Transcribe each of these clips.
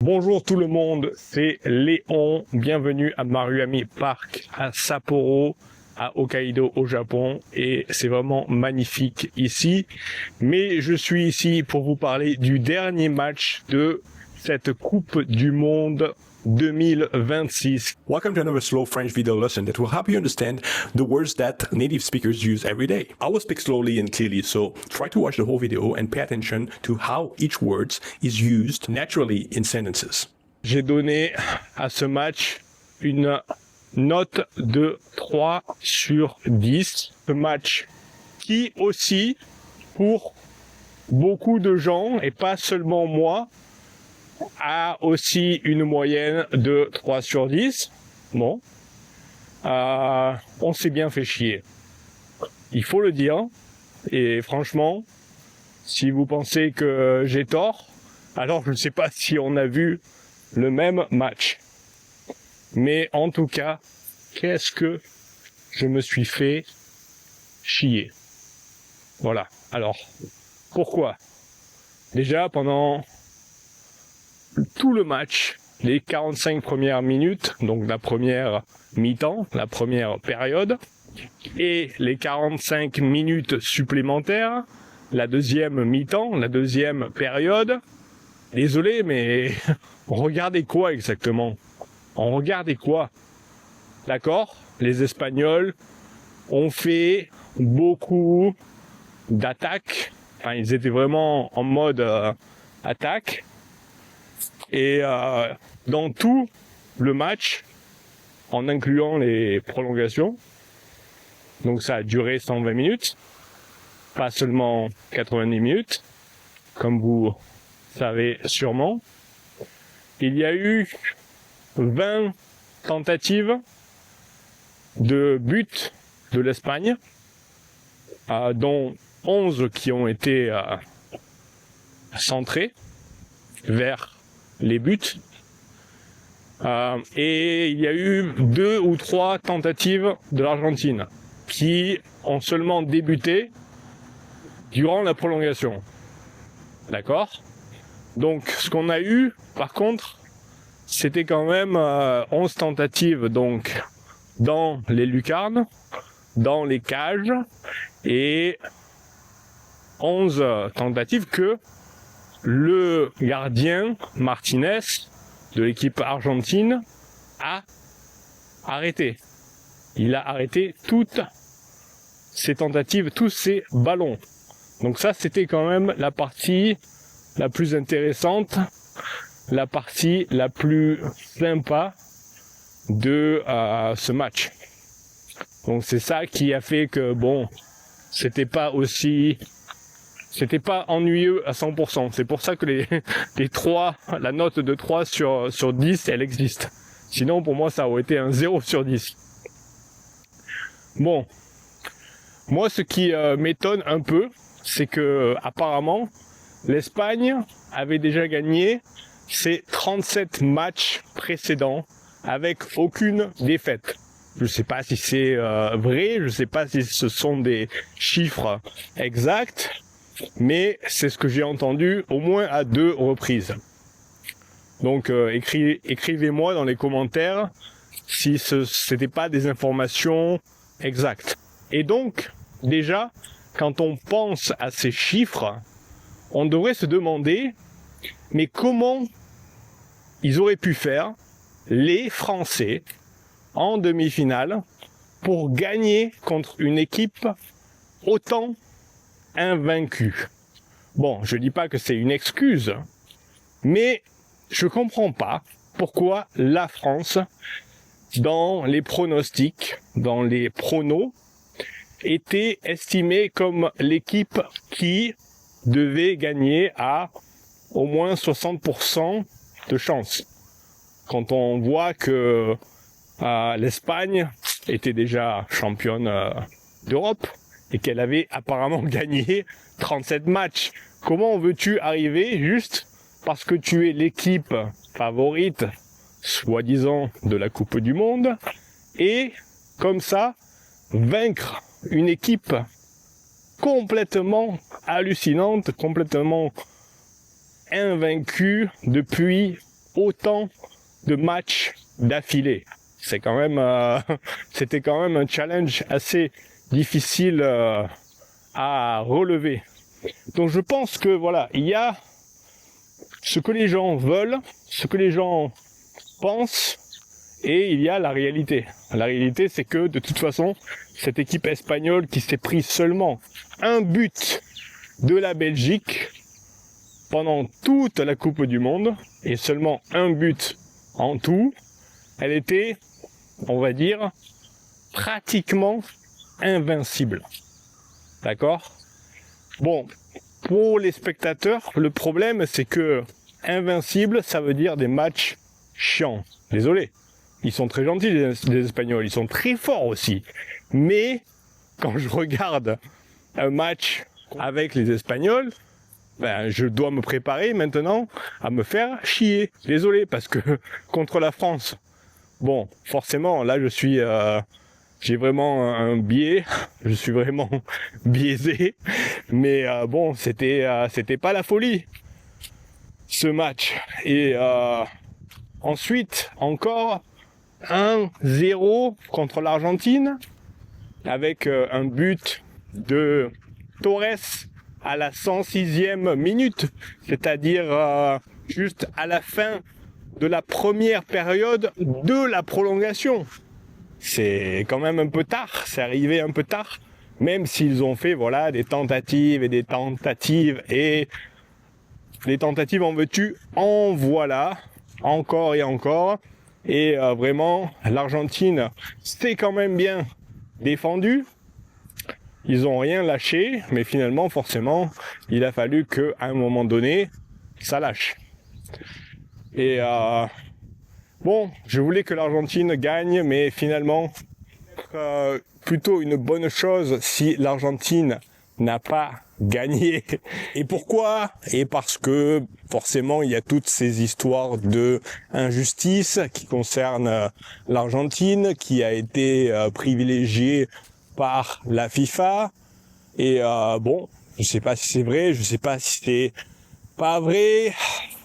Bonjour tout le monde, c'est Léon. Bienvenue à Maruyami Park à Sapporo, à Hokkaido au Japon. Et c'est vraiment magnifique ici. Mais je suis ici pour vous parler du dernier match de cette Coupe du Monde 2026. Welcome to another slow French video lesson that will help you understand the words that native speakers use every day. I will speak slowly and clearly, so try to watch the whole video and pay attention to how each word is used naturally in sentences. J'ai donné à ce match une note de 3 sur 10. Ce match qui aussi, pour beaucoup de gens, et pas seulement moi, a aussi une moyenne de 3 sur 10. Bon. On s'est bien fait chier. Il faut le dire. Et franchement, si vous pensez que j'ai tort, alors je ne sais pas si on a vu le même match. Mais en tout cas, qu'est-ce que je me suis fait chier. Voilà. Alors, pourquoi? Déjà, pendant tout le match, les 45 premières minutes, donc la première mi-temps, la première période, et les 45 minutes supplémentaires, la deuxième mi-temps, la deuxième période. Désolé, mais on regardait quoi exactement? On regardait quoi? D'accord? Les Espagnols ont fait beaucoup d'attaques. Enfin, ils étaient vraiment en mode attaque. Et dans tout le match, en incluant les prolongations, donc ça a duré 120 minutes, pas seulement 90 minutes, comme vous savez sûrement. Il y a eu 20 tentatives de but de l'Espagne, dont 11 qui ont été centrés vers les buts. Et il y a eu 2 ou 3 tentatives de l'Argentine qui ont seulement débuté durant la prolongation. D'accord? Donc ce qu'on a eu, par contre, c'était quand même 11 tentatives donc dans les lucarnes, dans les cages, et 11 tentatives que le gardien Martinez de l'équipe argentine a arrêté. Il a arrêté toutes ces tentatives, tous ces ballons. Donc ça, c'était quand même la partie la plus intéressante, la partie la plus sympa de ce match. Donc c'est ça qui a fait que bon, c'était pas ennuyeux à 100%. C'est pour ça que les 3, la note de 3 sur 10, elle existe. Sinon, pour moi, ça aurait été un 0 sur 10. Bon. Moi, ce qui m'étonne un peu, c'est que, apparemment, l'Espagne avait déjà gagné ses 37 matchs précédents avec aucune défaite. Je ne sais pas si c'est vrai, je ne sais pas si ce sont des chiffres exacts, mais c'est ce que j'ai entendu au moins à 2 reprises. Donc écrivez-moi dans les commentaires si c'était pas des informations exactes. Et donc, déjà, quand on pense à ces chiffres, on devrait se demander, mais comment ils auraient pu faire, les Français, en demi-finale, pour gagner contre une équipe autant invaincue. Bon, je dis pas que c'est une excuse, mais je comprends pas pourquoi la France, dans les pronostics, dans les pronos, était estimée comme l'équipe qui devait gagner à au moins 60% de chance. Quand on voit que l'Espagne était déjà championne d'Europe et qu'elle avait apparemment gagné 37 matchs. Comment veux-tu arriver juste parce que tu es l'équipe favorite, soi-disant, de la Coupe du Monde, et comme ça, vaincre une équipe complètement hallucinante, complètement invaincue depuis autant de matchs d'affilée. C'est quand même, c'était quand même un challenge assez difficile à relever. Donc je pense que voilà, il y a ce que les gens veulent, ce que les gens pensent, et il y a la réalité. La réalité, c'est que de toute façon, cette équipe espagnole qui s'est pris seulement un but de la Belgique pendant toute la Coupe du Monde, et seulement un but en tout, elle était, on va dire, pratiquement invincible. D'accord ? Bon, pour les spectateurs, le problème, c'est que invincible, ça veut dire des matchs chiants. Désolé. Ils sont très gentils, les Espagnols. Ils sont très forts aussi. Mais, quand je regarde un match avec les Espagnols, ben, je dois me préparer maintenant à me faire chier. Désolé, parce que contre la France, bon, forcément, là, j'ai vraiment un biais. Je suis vraiment biaisé. Mais bon, c'était pas la folie, ce match. Et ensuite, encore 1-0 contre l'Argentine, avec un but de Torres à la 106e minute, c'est-à-dire juste à la fin de la première période de la prolongation. C'est quand même un peu tard, c'est arrivé un peu tard, même s'ils ont fait voilà des tentatives et des tentatives et des tentatives en veux-tu, en voilà, encore et encore. Et vraiment, l'Argentine s'est quand même bien défendue. Ils ont rien lâché, mais finalement, forcément, il a fallu qu'à un moment donné, ça lâche. Et bon, je voulais que l'Argentine gagne, mais finalement, plutôt une bonne chose si l'Argentine n'a pas gagné. Et pourquoi ? Et parce que forcément il y a toutes ces histoires de injustice qui concernent l'Argentine, qui a été privilégiée par la FIFA. Et bon, je sais pas si c'est vrai, je sais pas si c'est pas vrai.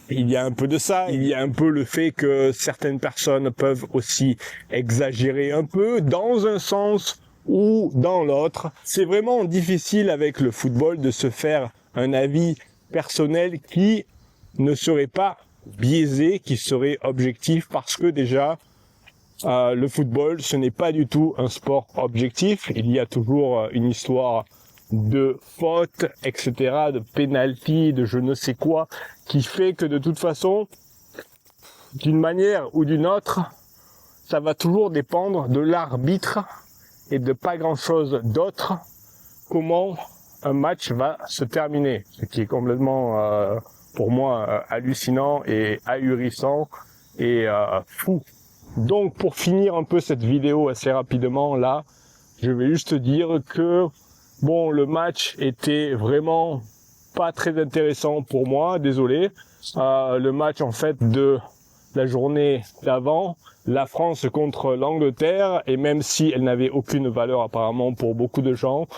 Il y a un peu de ça, il y a un peu le fait que certaines personnes peuvent aussi exagérer un peu dans un sens ou dans l'autre. C'est vraiment difficile avec le football de se faire un avis personnel qui ne serait pas biaisé, qui serait objectif, parce que déjà, le football, ce n'est pas du tout un sport objectif. Il y a toujours une histoire de fautes, etc., de pénalty, de je ne sais quoi, qui fait que de toute façon, d'une manière ou d'une autre, ça va toujours dépendre de l'arbitre et de pas grand-chose d'autre, comment un match va se terminer. Ce qui est complètement, pour moi, hallucinant et ahurissant et fou. Donc, pour finir un peu cette vidéo assez rapidement, là, je vais juste dire que bon, le match était vraiment pas très intéressant pour moi, désolé. Le match en fait de la journée d'avant, la France contre l'Angleterre, et même si elle n'avait aucune valeur apparemment pour beaucoup de gens,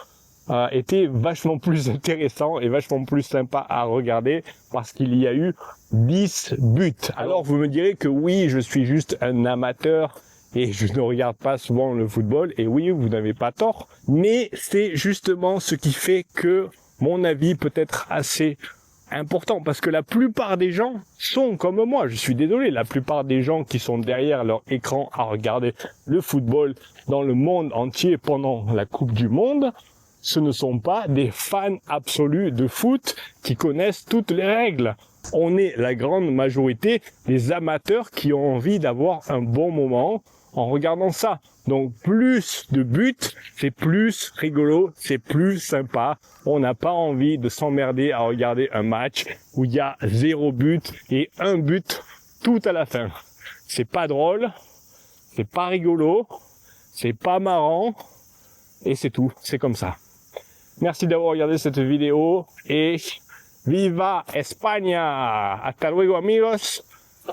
était vachement plus intéressant et vachement plus sympa à regarder parce qu'il y a eu 10 buts. Alors vous me direz que oui, je suis juste un amateur et je ne regarde pas souvent le football, et oui, vous n'avez pas tort, mais c'est justement ce qui fait que mon avis peut être assez important, parce que la plupart des gens sont comme moi, je suis désolé, la plupart des gens qui sont derrière leur écran à regarder le football dans le monde entier pendant la Coupe du Monde, ce ne sont pas des fans absolus de foot qui connaissent toutes les règles. On est la grande majorité des amateurs qui ont envie d'avoir un bon moment en regardant ça. Donc plus de buts, c'est plus rigolo, c'est plus sympa. On n'a pas envie de s'emmerder à regarder un match où il y a 0 but et 1 but tout à la fin. C'est pas drôle, c'est pas rigolo, c'est pas marrant, et c'est tout, c'est comme ça. Merci d'avoir regardé cette vidéo et viva España! Hasta luego amigos!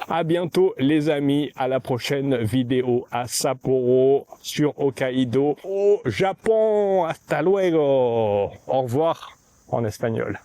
À bientôt les amis, à la prochaine vidéo à Sapporo, sur Hokkaido, au Japon. Hasta luego. Au revoir en espagnol.